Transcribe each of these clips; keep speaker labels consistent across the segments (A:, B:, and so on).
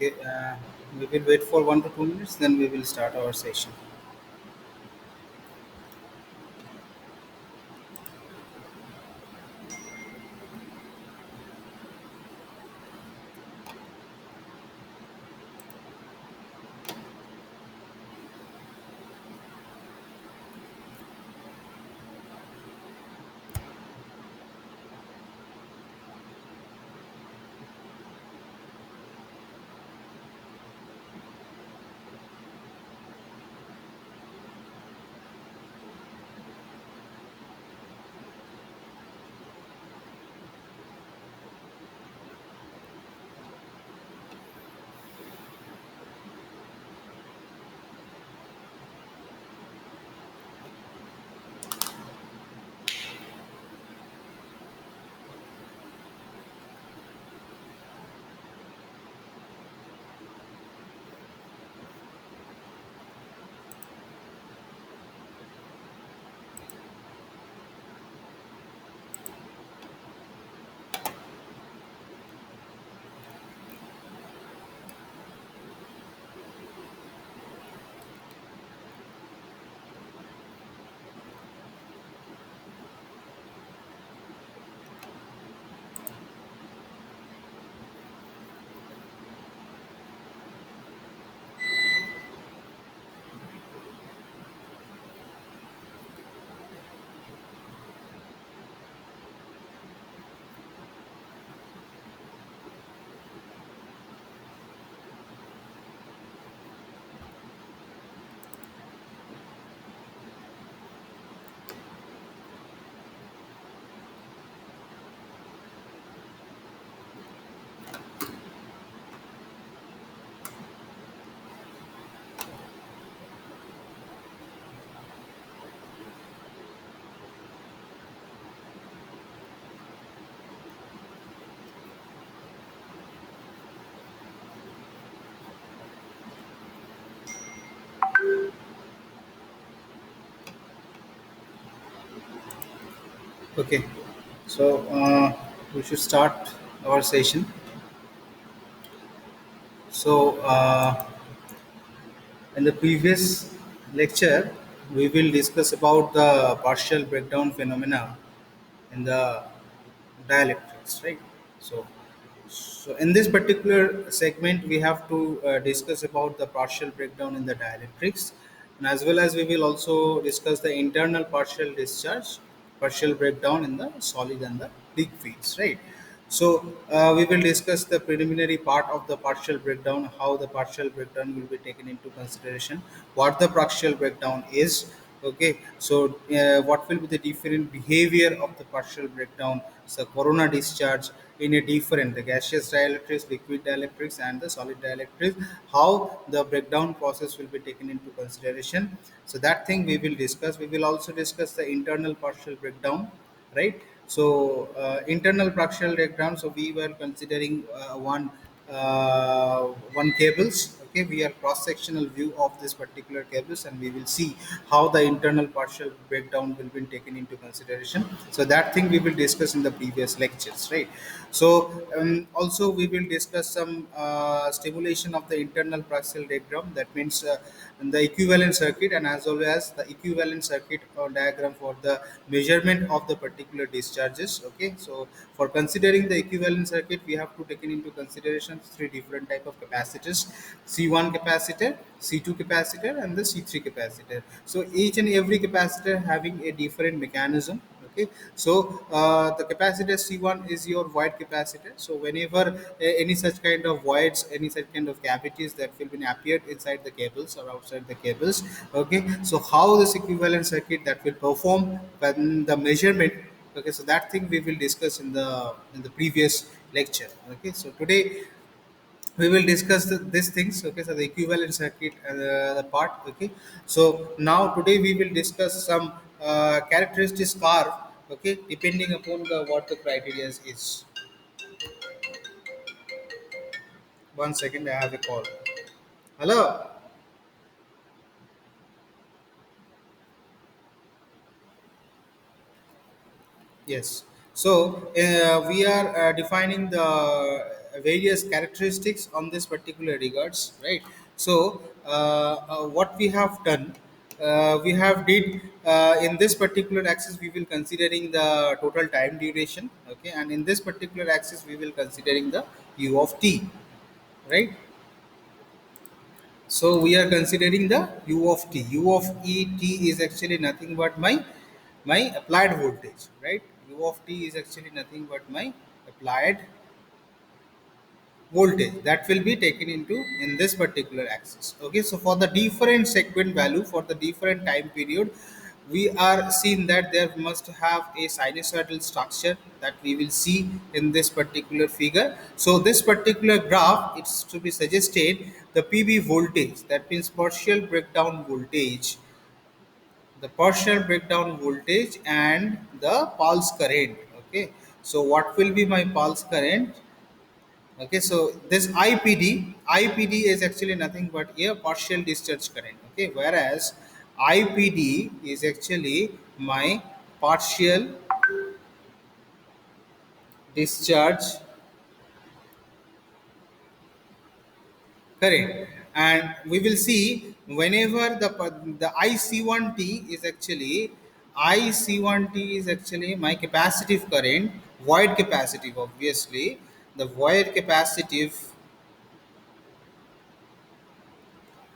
A: Okay, we will wait for 1 to 2 minutes, then we will start our session. Okay, so we should start our session. So, in the previous lecture, we will discuss about the partial breakdown phenomena in the dielectrics, right? So, so in this particular segment, we have to discuss about the partial breakdown in the dielectrics, and as well as we will also discuss the internal partial discharge, partial breakdown in the solid and the weak fields, right? So we will discuss the preliminary part of the partial breakdown, how the partial breakdown will be taken into consideration, what the partial breakdown is. Okay, so what will be the different behavior of the partial breakdown? So corona discharge in a different the gaseous dielectrics, liquid dielectrics, and the solid dielectrics. How the breakdown process will be taken into consideration. So that thing we will discuss. We will also discuss the internal partial breakdown, right? So internal partial breakdown. So we were considering one cables. Okay, we are cross sectional view of this particular cables, and we will see how the internal partial breakdown will be taken into consideration. So that thing we will discuss in the previous lectures, right? So also we will discuss some stimulation of the internal partial diagram. That means the equivalent circuit, and as well as the equivalent circuit or diagram for the measurement of the particular discharges. Okay, so for considering the equivalent circuit, we have to take into consideration three different type of capacitors: C1 capacitor, C2 capacitor, and the C3 capacitor. So each and every capacitor having a different mechanism. Okay, so the capacitor C1 is your void capacitor. So whenever any such kind of voids, any such kind of cavities that will be appeared inside the cables or outside the cables. Okay, so how this equivalent circuit that will perform when the measurement. Okay, so that thing we will discuss in the previous lecture. Okay, so today we will discuss these things. Okay, so the equivalent circuit the part. Okay, so now today we will discuss some characteristics curve. Okay, depending upon the what the criteria is. 1 second, I have a call. Hello. Yes. So we are defining the various characteristics on this particular regards, right? So what we have done, we have did in this particular axis we will considering the total time duration, okay, and in this particular axis we will considering the u of t, right? So we are considering the u of t. U of t is actually nothing but my applied voltage, right? U of t is actually nothing but my applied voltage that will be taken into in this particular axis. Okay, so for the different segment value for the different time period, we are seeing that there must have a sinusoidal structure that we will see in this particular figure. So this particular graph, it's to be suggested the PV voltage, that means partial breakdown voltage, the partial breakdown voltage and the pulse current. Okay, so what will be my pulse current? Okay, so this IPD is actually nothing but a partial discharge current. Okay, whereas IPD is actually my partial discharge current, and we will see whenever the IC1T is actually IC1T is actually my capacitive current, void capacitive, obviously the void capacitive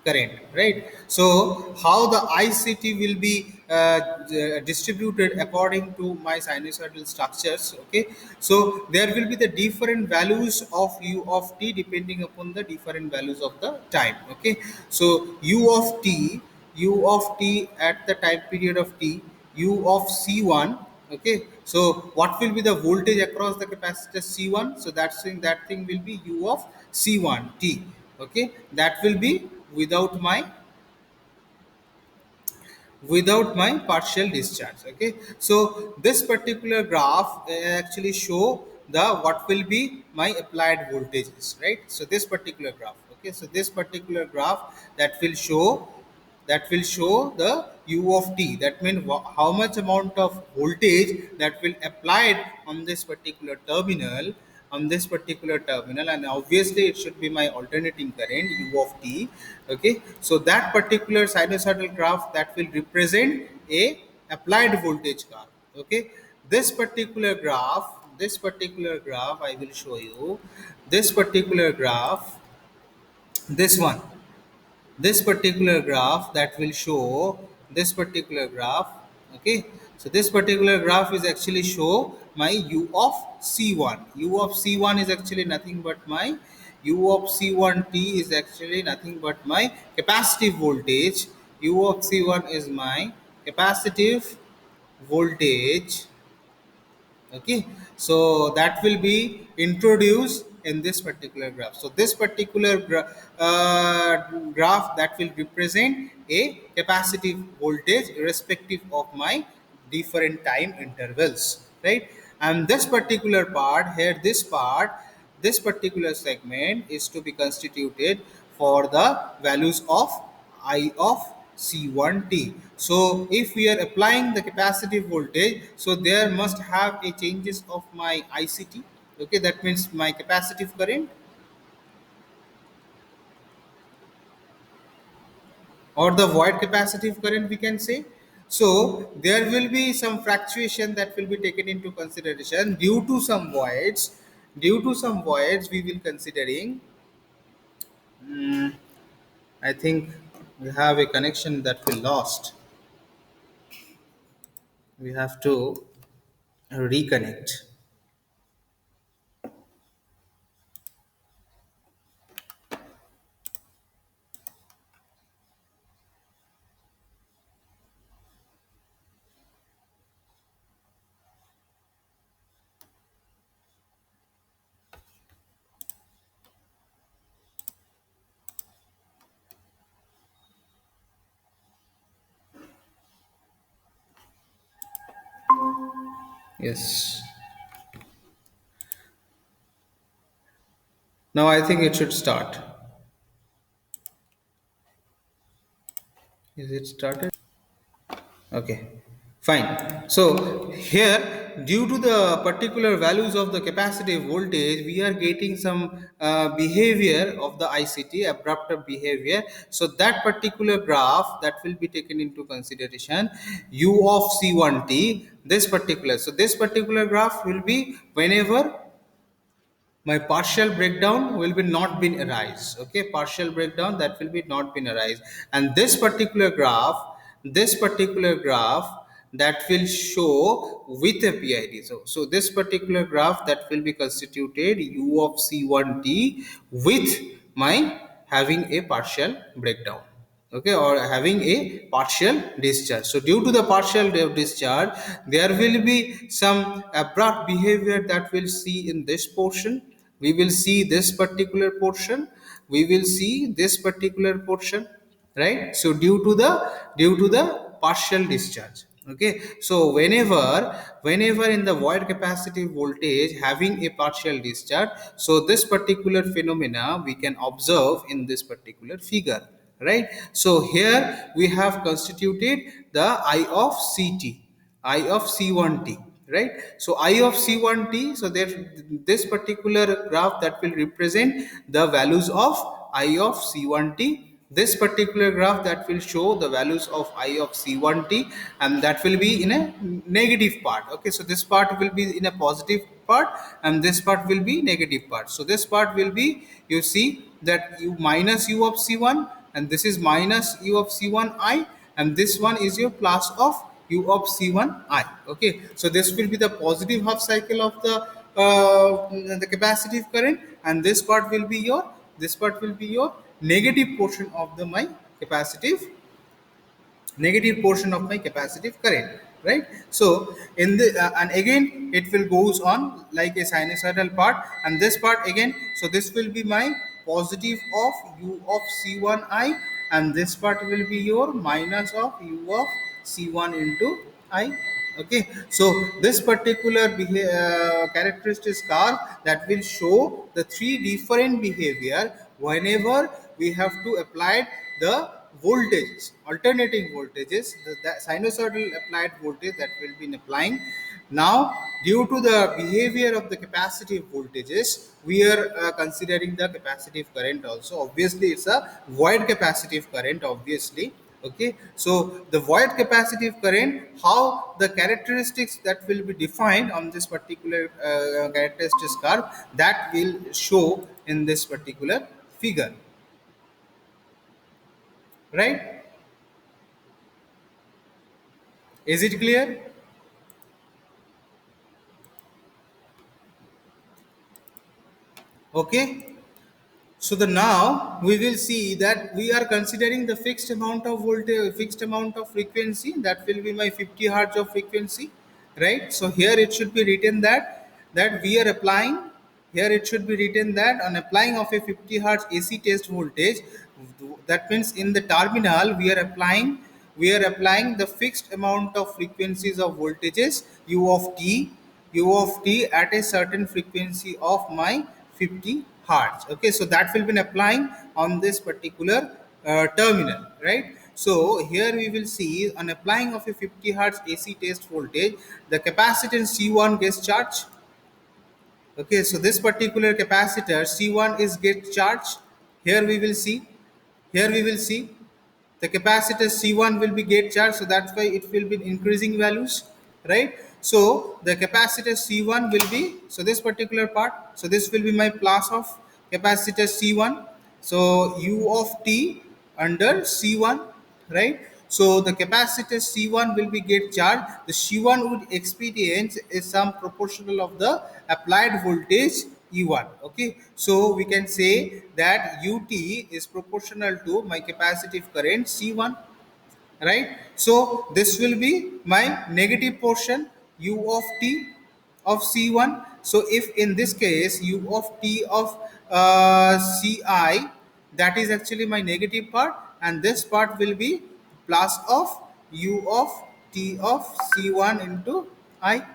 A: current, right? So how the ICT will be distributed according to my sinusoidal structures, okay? So there will be the different values of u of t depending upon the different values of the time, okay? So u of t at the time period of t, u of c1, okay? So what will be the voltage across the capacitor c1? So that thing will be u of c1t, okay? That will be without my partial discharge, okay? So this particular graph actually show the what will be my applied voltages, right? So this particular graph, okay, so this particular graph that will show the u of t, that means how much amount of voltage that will applied on this particular terminal, and obviously it should be my alternating current u of t, okay? So that particular sinusoidal graph that will represent a applied voltage curve, okay? This particular graph I will show you. This particular graph, this one, this particular graph that will show this particular graph, okay? So this particular graph is actually show my u of c1. U of c1 is actually nothing but my u of c1t is actually nothing but my capacitive voltage. U of c1 is my capacitive voltage, okay? So that will be introduced in this particular graph. So this particular graph that will represent a capacitive voltage irrespective of my different time intervals, right? And this particular part here, this particular segment is to be constituted for the values of I of C1T. So if we are applying the capacitive voltage, so there must have a changes of my ICT. Okay, that means my capacitive current or the void capacitive current, we can say. So there will be some fluctuation that will be taken into consideration due to some voids. Due to some voids, we will considering. I think we have a connection that we lost. We have to reconnect. Yes. Now I think it should start. Is it started? Okay. Fine. So here due to the particular values of the capacitive voltage, we are getting some behavior of the ICT, abrupt behavior. So that particular graph that will be taken into consideration, U of C1t, this particular. So this particular graph will be whenever my partial breakdown will be not been arise. Okay, partial breakdown that will be not been arise. And this particular graph that will show with a PID. So this particular graph that will be constituted U of C1t with my having a partial breakdown, okay, or having a partial discharge. So due to the partial discharge, there will be some abrupt behavior that we'll see in this portion. We will see this particular portion, we will see this particular portion, right? So due to the partial discharge. Okay, so whenever in the void capacitive voltage having a partial discharge, so this particular phenomena we can observe in this particular figure, right? So here we have constituted the I of ct, I of C1t, right? So I of C1t, so there this particular graph that will represent the values of I of C1t, this particular graph that will show the values of I of C1t, and that will be in a negative part. Okay, so this part will be in a positive part and this part will be negative part. So this part will be, you see that u minus U of C1, and this is minus U of C1i, and this one is your plus of U of C1i. Okay, so this will be the positive half cycle of the capacitive current, and this part will be your negative portion of the my capacitive negative portion of my capacitive current, right? So in the and again it will goes on like a sinusoidal part, and this part again, so this will be my positive of U of C1i, and this part will be your minus of U of C1 into I. Okay, so this particular characteristics curve that will show the three different behavior whenever we have to apply the voltages, alternating voltages, the sinusoidal applied voltage that will be applying. Now due to the behavior of the capacitive voltages, we are considering the capacitive current also. Obviously it's a void capacitive current, obviously. Okay, so the void capacitive current, how the characteristics that will be defined on this particular characteristics curve, that will show in this particular figure, right? Is it clear? Okay, so the now we will see that we are considering the fixed amount of voltage, fixed amount of frequency, that will be my 50 hertz of frequency, right? So here it should be written that we are applying, here it should be written that on applying of a 50 hertz AC test voltage, that means in the terminal we are applying the fixed amount of frequencies of voltages u of t at a certain frequency of my 50 hertz. Okay, so that will be applying on this particular terminal, right? So here we will see on applying of a 50 hertz AC test voltage, the capacitance C1 gets charged. Okay, so this particular capacitor C1 is get charged. Here we will see, here we will see the capacitor C1 will be get charged, so that's why it will be increasing values, right? So the capacitor C1 will be, so this particular part, so this will be my plus of capacitor C1, so U of t under C1, right? So the capacitor C1 will be get charged, the C1 would experience is some proportional of the applied voltage E1. Okay, so we can say that Ut is proportional to my capacitive current C1, right? So this will be my negative portion U of t of C1. So if in this case U of t of Ci, that is actually my negative part, and this part will be plus of U of t of C1 into I.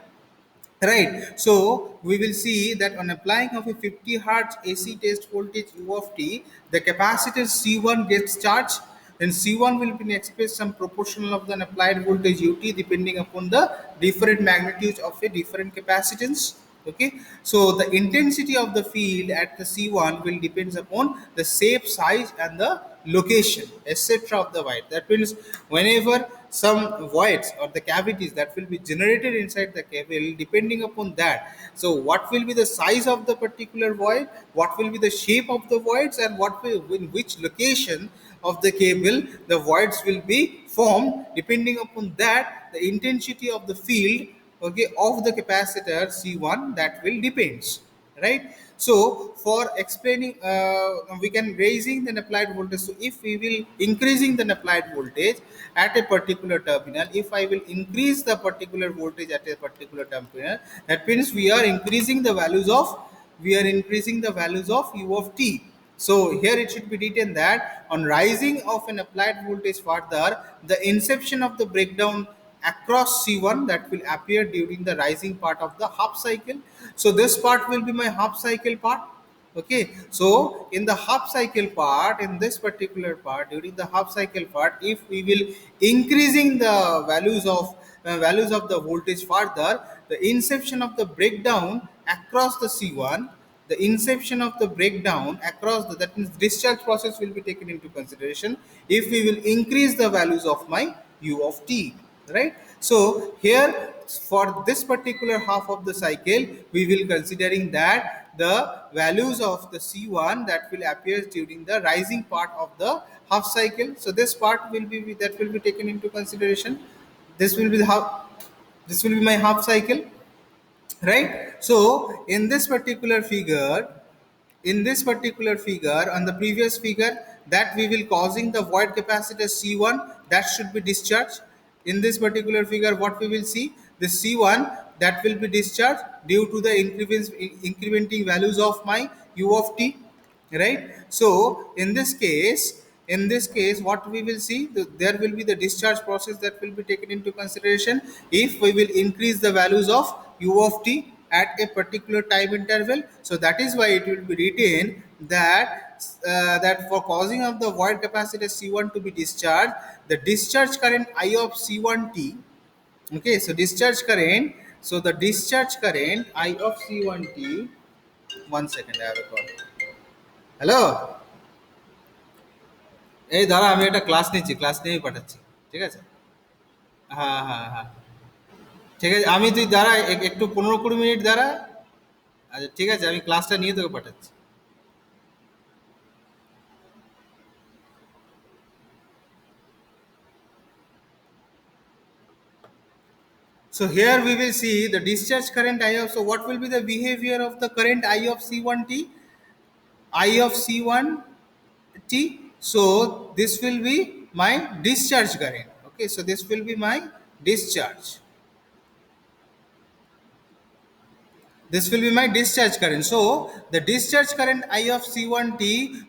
A: Right. So we will see that on applying of a 50 hertz AC test voltage U of t, the capacitor C1 gets charged. then C1 will be expressed some proportional of the applied voltage UT depending upon the different magnitudes of a different capacitance. Okay, so the intensity of the field at the C1 will depends upon the shape, size, and the location, etc. of the void. That means whenever some voids or the cavities that will be generated inside the cable, depending upon that, so what will be the size of the particular void, what will be the shape of the voids, and what will in which location of the cable the voids will be formed, depending upon that the intensity of the field, okay, of the capacitor C1, that will depends, right? So for explaining, we can raising the applied voltage. So if we will increasing the applied voltage at a particular terminal, if I will increase the particular voltage at a particular terminal, that means we are increasing the values of u of t. So here it should be written that on rising of an applied voltage further, the inception of the breakdown across C1 that will appear during the rising part of the half cycle. So this part will be my half cycle part. Okay, so in the half cycle part, in this particular part, during the half cycle part, if we will increasing the values of the voltage further, the inception of the breakdown across the C1, the inception of the breakdown across the, that means discharge process will be taken into consideration if we will increase the values of my u of t, right? So here for this particular half of the cycle, we will considering that the values of the C1 that will appear during the rising part of the half cycle. So this part will be that will be taken into consideration. This will be the half, this will be my half cycle, right? So in this particular figure on the previous figure, that we will causing the void capacitor C1 that should be discharged. In this particular figure, what we will see, the C1 that will be discharged due to the incrementing values of my u of t, right? So in this case what we will see, there will be the discharge process that will be taken into consideration if we will increase the values of u of t at a particular time interval. So that is why it will be written that that for causing of the void capacitor C1 to be discharged, the discharge current I of C1t. Okay, so discharge current, so the discharge current I of C1t. One second, I have a call. Hello, এই দাঁড়া আমি একটা class নিচ্ছি, class নিয়েই পাঠাচ্ছি। ঠিক আছে? হ্যাঁ হ্যাঁ হ্যাঁ, ঠিক আছে, আমি তুই দাঁড়া একটু 15-20 মিনিট দাঁড়া। আচ্ছা ঠিক আছে, আমি ক্লাসটা নিয়ে তোকে পাঠাচ্ছি। So here we will see the discharge current I of, so what will be the behavior of the current I of C1t? I of C1t. So this will be my discharge current. Okay, so this will be my discharge. This will be my discharge current. So the discharge current I of C1t,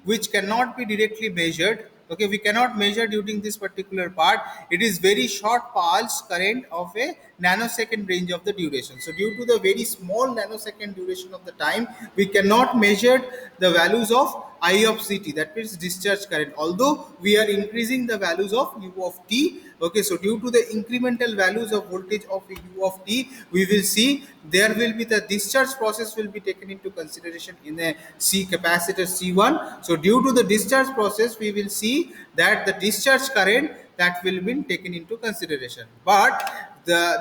A: which cannot be directly measured. Okay, we cannot measure during this particular part. It is very short pulse current of a nanosecond range of the duration. So due to the very small nanosecond duration of the time, we cannot measure the values of I of CT, that means discharge current. Although we are increasing the values of U of t, okay, so due to the incremental values of voltage of U of t, we will see there will be the discharge process will be taken into consideration in a C capacitor C1. So due to the discharge process, we will see that the discharge current that will be taken into consideration. But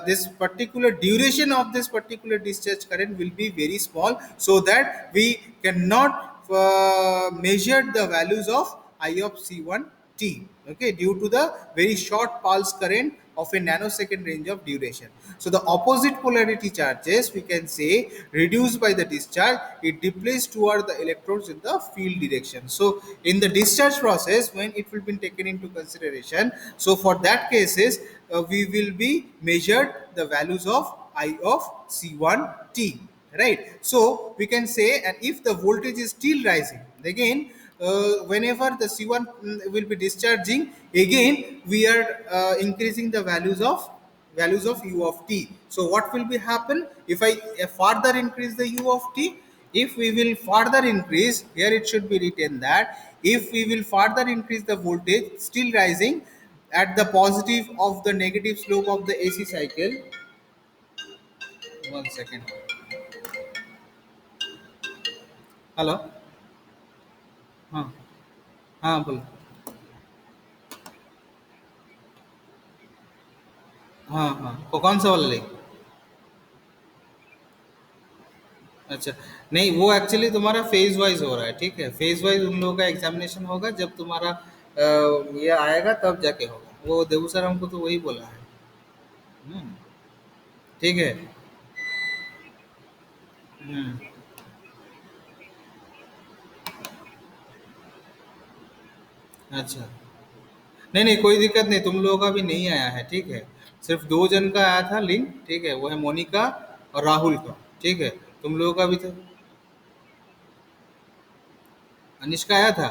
A: this particular duration of this particular discharge current will be very small, so that we cannot measured the values of I of C1t, okay, due to the very short pulse current of a nanosecond range of duration. So the opposite polarity charges, we can say, reduced by the discharge, it depletes toward the electrodes in the field direction. So in the discharge process, when it will be taken into consideration, so for that cases, we will be measured the values of I of C1t, right? So we can say, and if the voltage is still rising again, whenever the C1 will be discharging again, we are increasing the values of u of t. So what will be happen if I further increase the u of t? If we will further increase, here it should be written that If we will further increase the voltage, still rising at the positive of the negative slope of the AC cycle. One second. Hello. हाँ. हाँ बोलो. हाँ हाँ, कौन सा वाला लेंगे? अच्छा. नहीं, वो एक्चुअली तुम्हारा फेज वाइज हो रहा है, ठीक है? फेज वाइज उन लोगों का एग्जामिनेशन होगा, जब तुम्हारा ये आएगा तब जाके होगा। वो देवू सर हमको तो वही बोला है। हम्म, ठीक है। हम्म, अच्छा। नहीं नहीं, कोई दिक्कत नहीं, तुम लोगों का भी नहीं आया है, ठीक है? सिर्फ दो जन का आया था लिंक, ठीक है? वो है मोनिका और राहुल का, ठीक है? तुम लोगों का भी तो अनिश का आया था।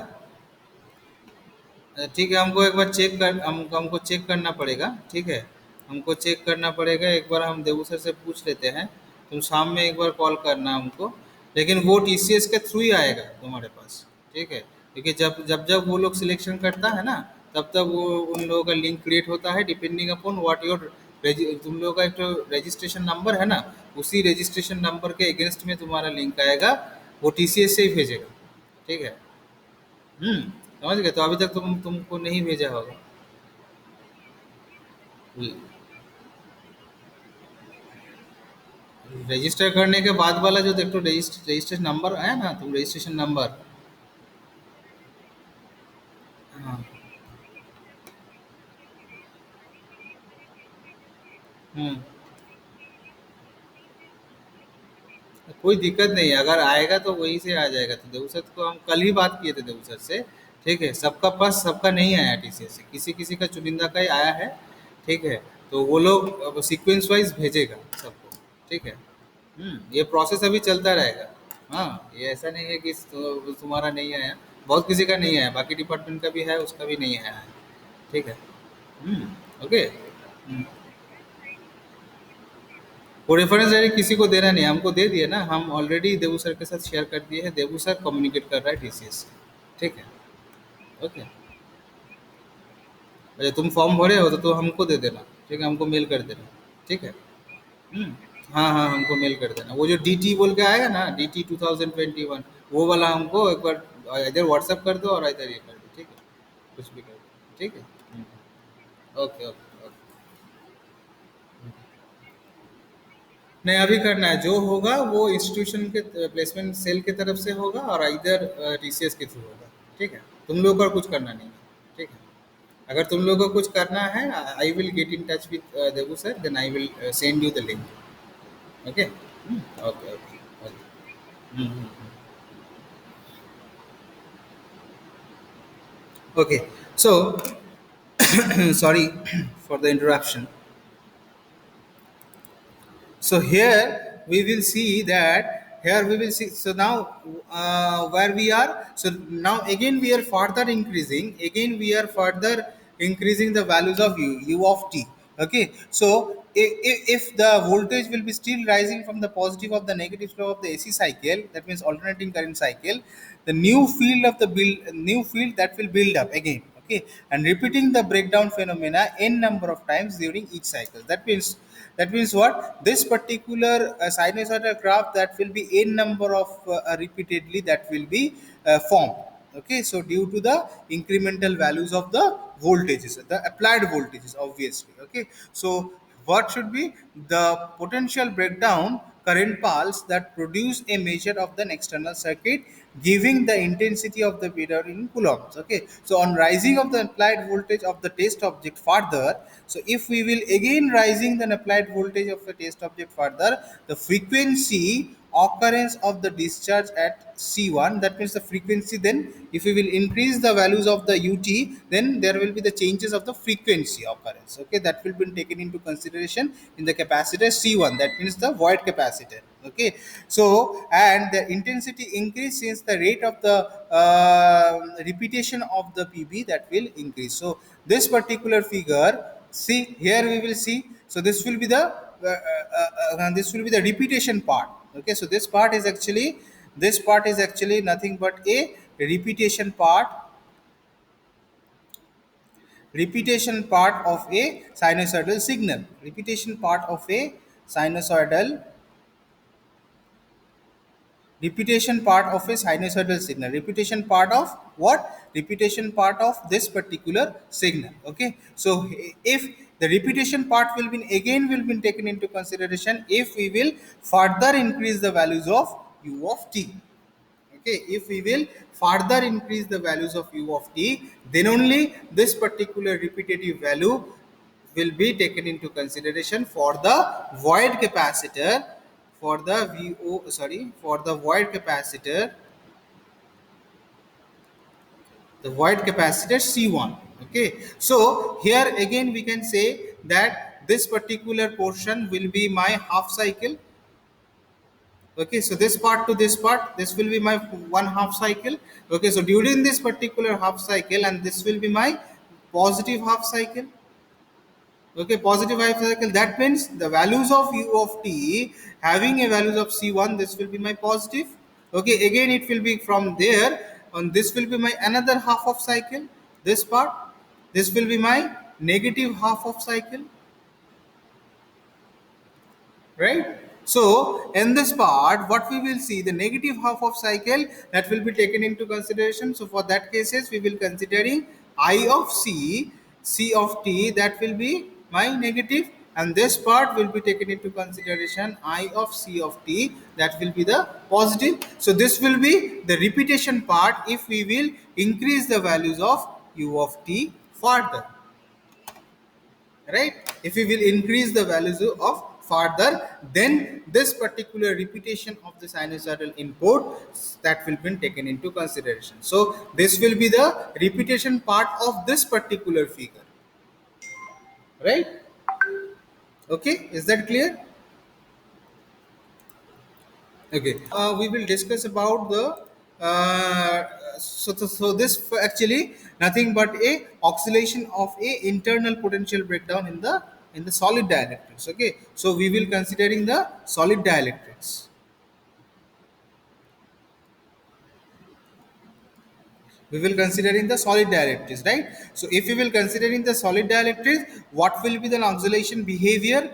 A: ठीक है, हमको एक बार चेक कर, हमको चेक करना पड़ेगा, ठीक है? हमको चेक करना पड़ेगा, एक बार हम देवू सर से पूछ लेते हैं। तुम शाम में एक बार कॉल करना हमको, लेकिन वो टीसीएस के थ्रू ही आएगा तुम्हारे पास, ठीक है? क्योंकि जब जब जब वो लोग सिलेक्शन करता है ना, तब तब वो उन लोगों का लिंक क्रिएट होता है, डिपेंडिंग अपॉन व्हाट योर तुम लोगों का एक तो रजिस्ट्रेशन नंबर है ना, उसी रजिस्ट्रेशन नंबर के अगेंस्ट में तुम्हारा लिंक आएगा, वो टीसीएस से ही भेजेगा, ठीक है? समझ गए? तो अभी तक तुमको नहीं भेजा होगा। रजिस्टर करने के बाद वाला जो देखो रजिस्ट्रेशन नंबर आया ना, तुम रजिस्ट्रेशन नंबर। हाँ। हम्म, कोई दिक्कत नहीं है, अगर आएगा तो वहीं से आ जाएगा। तो देवू सर को हम कल ही बात किए थे देवू सर से, ठीक है? सबका पास सबका नहीं आया टीसीएस से, किसी किसी का चुनिंदा का ही आया है, ठीक है? तो वो लोग सीक्वेंस वाइज भेजेगा सबको, ठीक है? ये प्रोसेस अभी चलता रहेगा। हाँ, ये ऐसा नहीं है कि तुम्हारा नहीं आया, बहुत किसी का नहीं आया, बाकी डिपार्टमेंट का भी है, उसका भी नहीं आया है, ठीक है? ओके। वो रेफरेंस डायरेक्ट किसी को देना नहीं है, हमको दे दिए ना, हम ऑलरेडी देवू सर के साथ शेयर कर दिए हैं, देवू सर कम्युनिकेट कर रहा है टीसीएस से, ठीक है? ओके। अच्छा, तुम फॉर्म भरे हो तो हमको दे देना, ठीक है? हमको मेल कर देना, ठीक है? हम्म, हाँ हाँ, हमको मेल कर देना। वो जो डीटी बोल के आएगा ना, डीटी 2021, वो वाला हमको एक बार इधर व्हाट्सअप कर दो और इधर ये कर दो, ठीक है? कुछ भी कर दो, ठीक है? Okay okay okay. नहीं, अभी करना है, जो होगा वो इंस्टीट्यूशन के प्लेसमेंट सेल की तरफ से होगा और इधर टीसीएस के थ्रू होगा, ठीक है? तुम लोग को कुछ करना नहीं है, ठीक है? अगर तुम लोग को कुछ करना है, I will get in touch with Devu sir, then I will send you the link. Okay. Okay okay okay. Okay, so sorry for the interruption. So here we will see that, here we will see, so now where we are, so now again we are further increasing, again we are further increasing the values of u of t. Okay, so if the voltage will be still rising from the positive of the negative flow of the AC cycle, that means alternating current cycle, the new field of the new field that will build up again, okay, and repeating the breakdown phenomena n number of times during each cycle. That means what? This particular sinusoidal graph, that will be n number of repeatedly that will be formed. Okay, so due to the incremental values of the voltages, the applied voltages, obviously. Okay, so what should be the potential breakdown current pulse that produce a measure of the external circuit, giving the intensity of the mirror in coulombs. Okay, so on rising of the applied voltage of the test object further, so if we will again rising the applied voltage of the test object further, the frequency occurrence of the discharge at C1, that means the frequency, then if we will increase the values of the UT, then there will be the changes of the frequency occurrence. Okay, that will be taken into consideration in the capacitor C1, that means the void capacitor. Okay, so and the intensity increase since the rate of the repetition of the PB that will increase. So this particular figure, see here we will see, so this will be the repetition part. Okay, so this part is actually nothing but a repetition part of a sinusoidal signal. Sinusoidal repetition part of what? Repetition part of this particular signal. Okay, so if the repetition part will be taken into consideration if we will further increase the values of u of t. Okay, if we will further increase the values of u of t, then only this particular repetitive value will be taken into consideration for the void capacitor, for the void capacitor, C1. Okay, so here again we can say that this particular portion will be my half cycle. Okay, so this part to this part, this will be my one half cycle. Okay, so during this particular half cycle, and this will be my positive half cycle. Okay, positive half cycle, that means the values of u of t having a values of c1, this will be my positive. Okay, again it will be from there on, this will be my another half of cycle. This part, this will be my negative half of cycle, right? So in this part, what we will see, the negative half of cycle, that will be taken into consideration. So for that cases, we will considering I of c of t, that will be my negative, and this part will be taken into consideration I of c of t, that will be the positive. So this will be the repetition part if we will increase the values of u of t further, right? If we will increase the values of further, then this particular repetition of the sinusoidal input, that will be taken into consideration. So this will be the repetition part of this particular figure, right? Okay, is that clear? Okay, we will discuss about the so this actually nothing but a oscillation of a internal potential breakdown in the solid dielectrics. Okay, so we will considering the solid dielectrics. We will considering the solid dielectrics, right? So if we will considering the solid dielectrics, what will be the oscillation behavior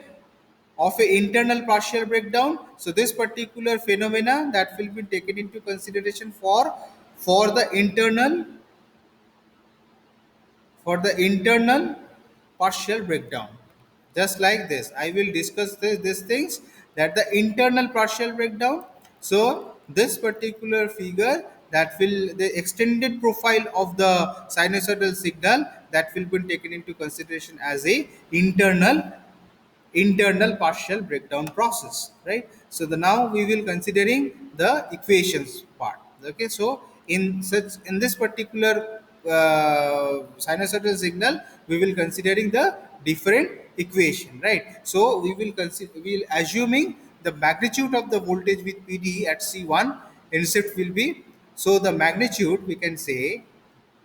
A: of a internal partial breakdown? So this particular phenomena, that will be taken into consideration for the internal, partial breakdown. Just like this, I will discuss these things, that the internal partial breakdown. So this particular figure, that will the extended profile of the sinusoidal signal, that will be taken into consideration as a internal partial breakdown process, right? So the now we will considering the equations part. Okay, so in this particular sinusoidal signal, we will considering the different equation, right? So we will consider, we will assuming the magnitude of the voltage with pd at c1 intercept will be, so the magnitude, we can say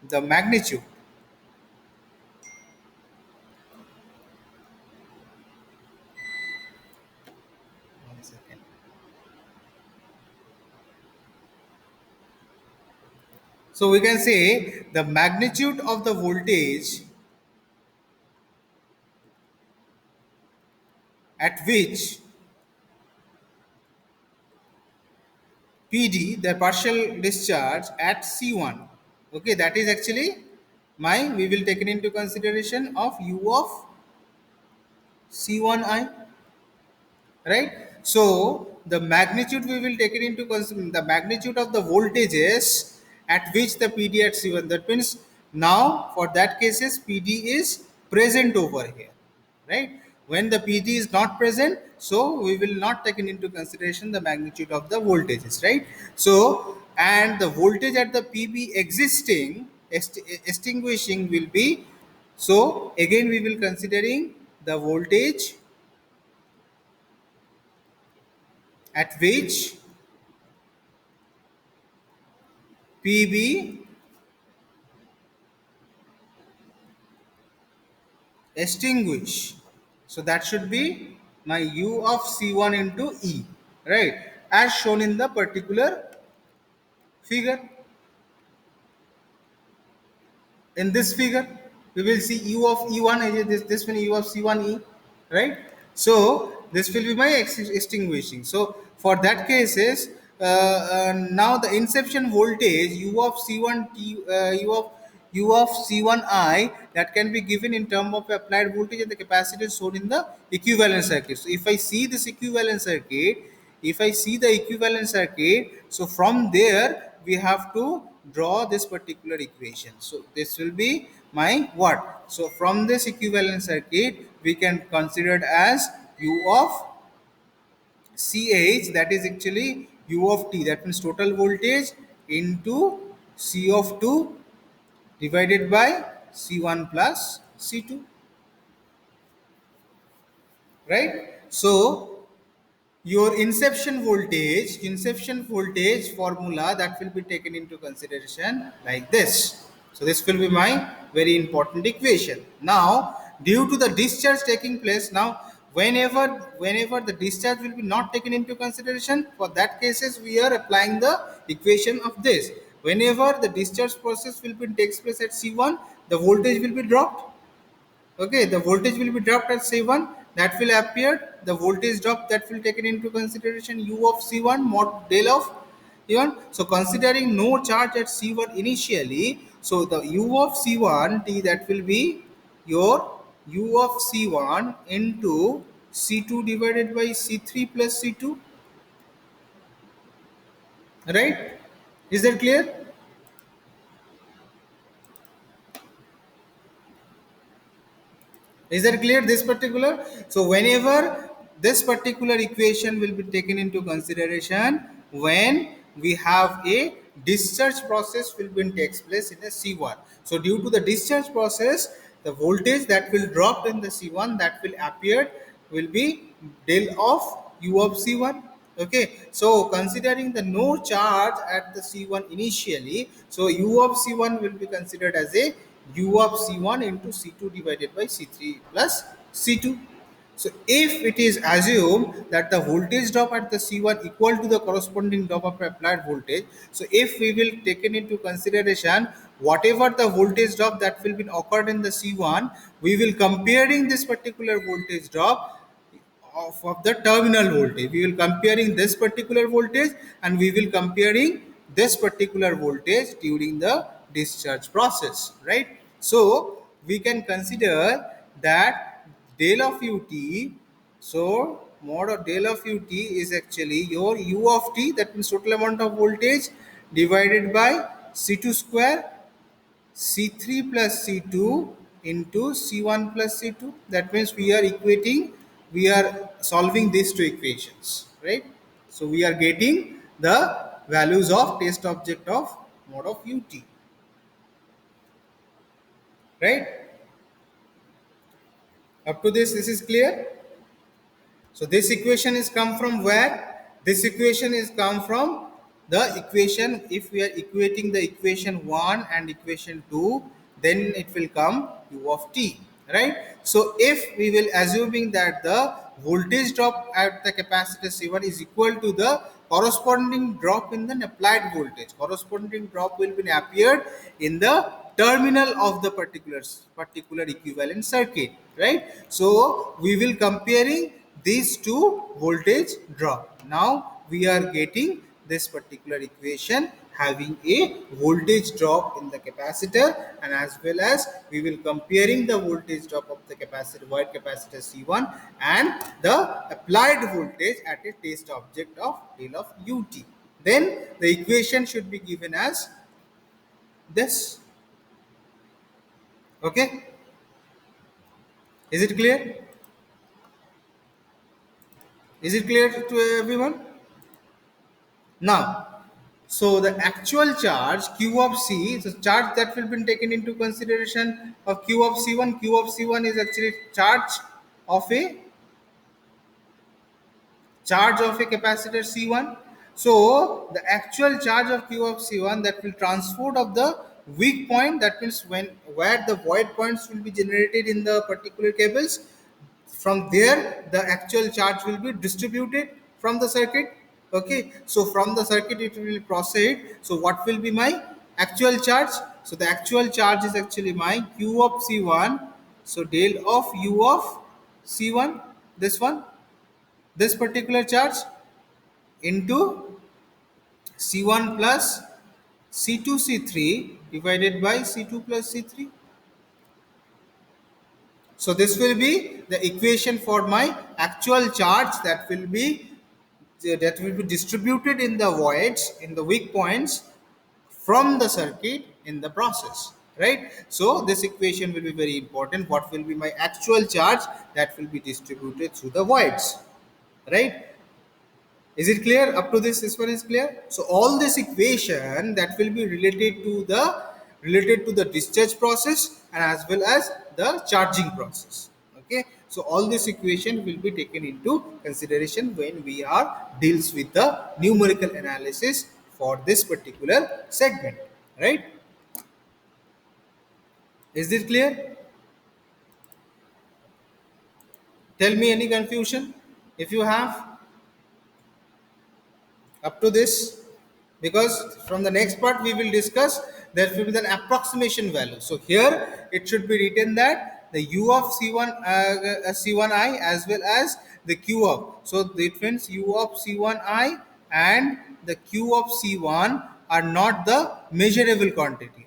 A: the magnitude, one second. So we can say the magnitude of the voltage at which PD, the partial discharge at C1. Okay, that is actually my, we will take it into consideration of U of C1I, right? So the magnitude we will take it into consideration, the magnitude of the voltages at which the PD at C1, that means now for that cases PD is present over here, right? When the PD is not present, so we will not take into consideration the magnitude of the voltages, right? So and the voltage at the PB existing, extinguishing will be, so again we will considering the voltage at which PB extinguish. So that should be my U of C1 into E, right? As shown in the particular figure. in this figure we will see u of e1 is this one u of c1e, right? So this will be my extinguishing. So for that cases, now the inception voltage u of c1 t u of c1I, that can be given in term of applied voltage and the capacitance shown in the equivalent circuit. So if I see this equivalent circuit, if I see the equivalent circuit, so from there we have to draw this particular equation. So this will be my what? So from this equivalent circuit we can consider it as u of ch, that is actually u of t, that means total voltage into c of 2 divided by c1 plus c2, right? So your inception voltage formula, that will be taken into consideration like this. So this will be my very important equation. Now due to the discharge taking place, now whenever the discharge will be not taken into consideration, for that cases we are applying the equation of this. Whenever the discharge process will be takes place at c1, the voltage will be dropped. Okay, the voltage will be dropped at c1, that will appear the voltage drop, that will taken into consideration u of c1 mod del of e1. So considering no charge at c1 initially, so the u of c1 t, that will be your u of c1 into c2 divided by c3 plus c2, right? Is that clear? Is that clear, this particular? So whenever this particular equation will be taken into consideration when we have a discharge process will be takes place in a c1. So due to the discharge process, the voltage that will drop in the c1, that will appear will be del of u of c1. Okay, so considering the no charge at the c1 initially, so u of c1 will be considered as a u of c1 into c2 divided by c3 plus c2. So if it is assumed that the voltage drop at the c1 equal to the corresponding drop of applied voltage, so if we will taken into consideration whatever the voltage drop that will be occurred in the c1, we will comparing this particular voltage drop of the terminal voltage. We will comparing this particular voltage and we will comparing this particular voltage during the discharge process, right? So we can consider that del of ut, so mod of del of ut is actually your u of t, that means total amount of voltage divided by c2 square, C3 plus C2 into C1 plus C2. That means we are solving these two equations, right? So we are getting the values of test object of mod of ut, right? Up to this is clear. So this equation is come from where? This equation is come from the equation. If we are equating the equation 1 and equation 2, then it will come u of t, right? So if we will assuming that the voltage drop at the capacitor C1 is equal to the corresponding drop in the applied voltage. Corresponding drop will be appeared in the terminal of the particular equivalent circuit, right? So we will comparing these two voltage drop. Now we are getting this particular equation having a voltage drop in the capacitor, and as well as we will comparing the voltage drop of the capacitor, wide capacitor C1, and the applied voltage at a test object of del of ut. Then the equation should be given as this. Okay, is it clear? Is it clear to everyone? Now, so the actual charge Q of C is a charge that will be taken into consideration of Q of C1. Q of C1 is actually charge of a capacitor C1. So the actual charge of Q of C1, that will transport of the weak point, that means when where the void points will be generated in the particular cables, from there the actual charge will be distributed from the circuit. Okay, so from the circuit it will proceed. So what will be my actual charge? So the actual charge is actually my Q of C1. So del of U of C1, this one, this particular charge into C1 plus C2 C3 divided by C2 plus C3. So this will be the equation for my actual charge that will be distributed in the voids, in the weak points from the circuit in the process, right? So this equation will be very important. What will be my actual charge that will be distributed through the voids, right? Is it clear? Up to this one is clear. So all this equation that will be related to the discharge process and as well as the charging process. Okay. So all this equation will be taken into consideration when we are deals with the numerical analysis for this particular segment. Right? Is it clear? Tell me any confusion if you have up to this, because from the next part we will discuss there will be an approximation value. So here it should be written that the u of c1 c1i as well as the q of, so it means u of c1i and the q of c1 are not the measurable quantity.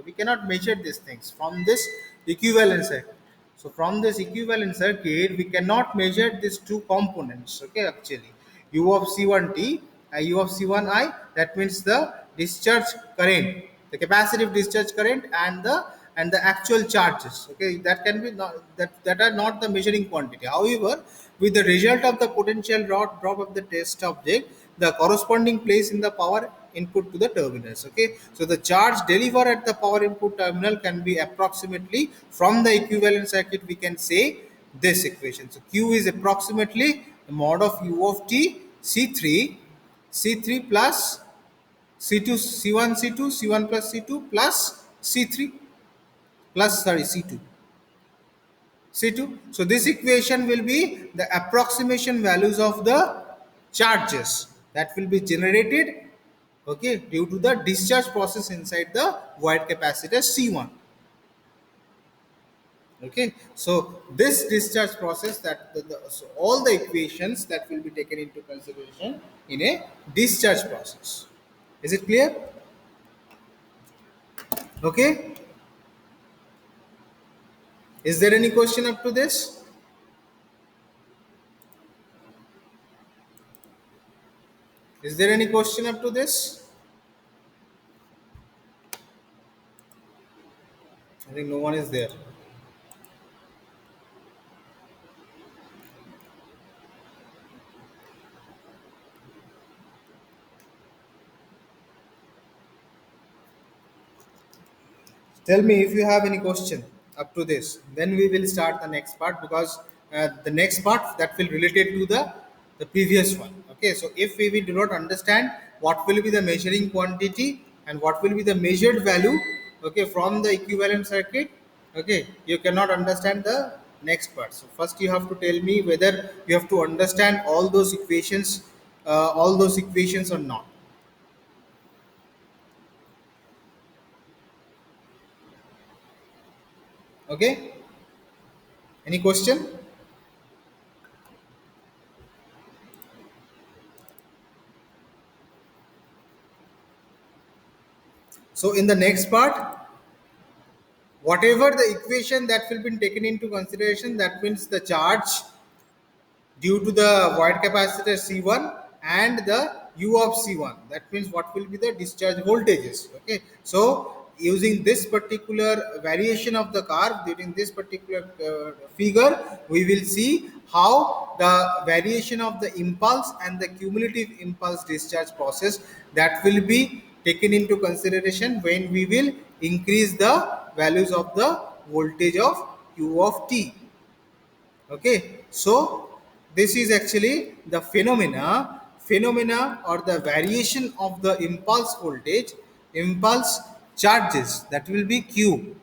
A: We cannot measure these things from this equivalent circuit. So from this equivalent circuit, we cannot measure these two components. Okay, actually, U of C1t and U of C1i. That means the discharge current, the capacitive discharge current, and the actual charges. Okay, that can be not that are not the measuring quantity. However, with the result of the potential drop of the test object, the corresponding place in the power input to the terminals. Okay, so the charge delivered at the power input terminal can be approximately from the equivalent circuit. We can say this equation. So Q is approximately the mod of U of t C3 plus C2 C1 C2 C1 plus C2 plus C3 plus C2. So this equation will be the approximation values of the charges that will be generated, okay, due to the discharge process inside the void capacitor C1. Okay, so this discharge process so all the equations that will be taken into consideration in a discharge process. Is it clear? Okay. Is there any question up to this? Is there any question up to this? I think no one is there. Tell me if you have any question up to this. Then we will start the next part, because the next part that will related to the previous one. Okay, so if we do not understand what will be the measuring quantity and what will be the measured value, okay, from the equivalent circuit, okay, you cannot understand the next part. So first you have to tell me whether you have to understand all those equations or not. Okay, any question? So in the next part, whatever the equation that will be taken into consideration, that means the charge due to the void capacitor C1 and the U of C1, that means what will be the discharge voltages. Okay, so using this particular variation of the curve during this particular figure, we will see how the variation of the impulse and the cumulative impulse discharge process that will be taken into consideration when we will increase the values of the voltage of Q of t. Okay, so this is actually the phenomena or the variation of the impulse voltage, impulse charges, that will be Q.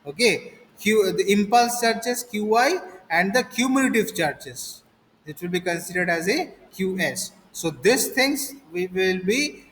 A: Okay, Q, the impulse charges Qi and the cumulative charges, it will be considered as a Qs. So these things we will be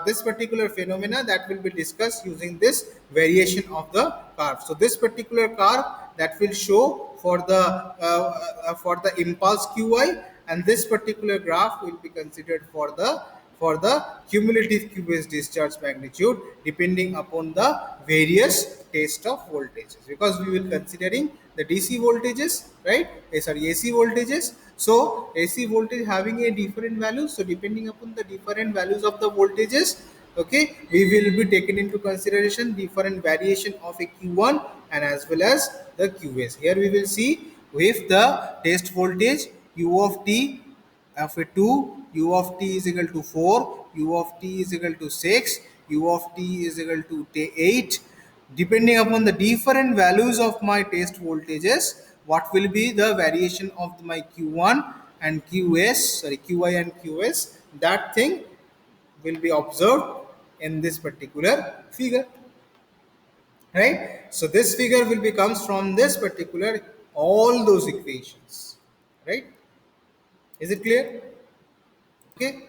A: this particular phenomena that will be discussed using this variation of the curve. So this particular curve that will show for the impulse qi, and this particular graph will be considered for the cumulative QS discharge magnitude depending upon the various test of voltages, because we will considering the DC voltages, right? Sorry, AC voltages. So AC voltage having a different value. So depending upon the different values of the voltages, okay, we will be taken into consideration different variation of a Q1 and as well as the QS. Here we will see if the test voltage U of t of a 2, u of t is equal to 4, u of t is equal to 6, u of t is equal to 8. Depending upon the different values of my test voltages, what will be the variation of my Q1 and QS, sorry, QI and QS, that thing will be observed in this particular figure, right? So this figure will be comes from this particular all those equations, right? Is it clear? Okay.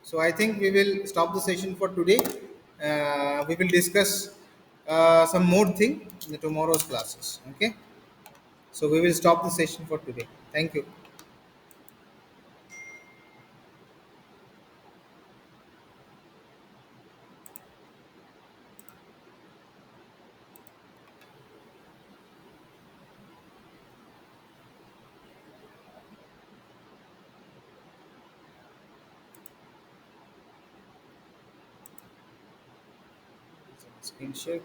A: So I think we will stop the session for today. We will discuss some more thing in the tomorrow's classes. Okay. So we will stop the session for today. Thank you. Screen share.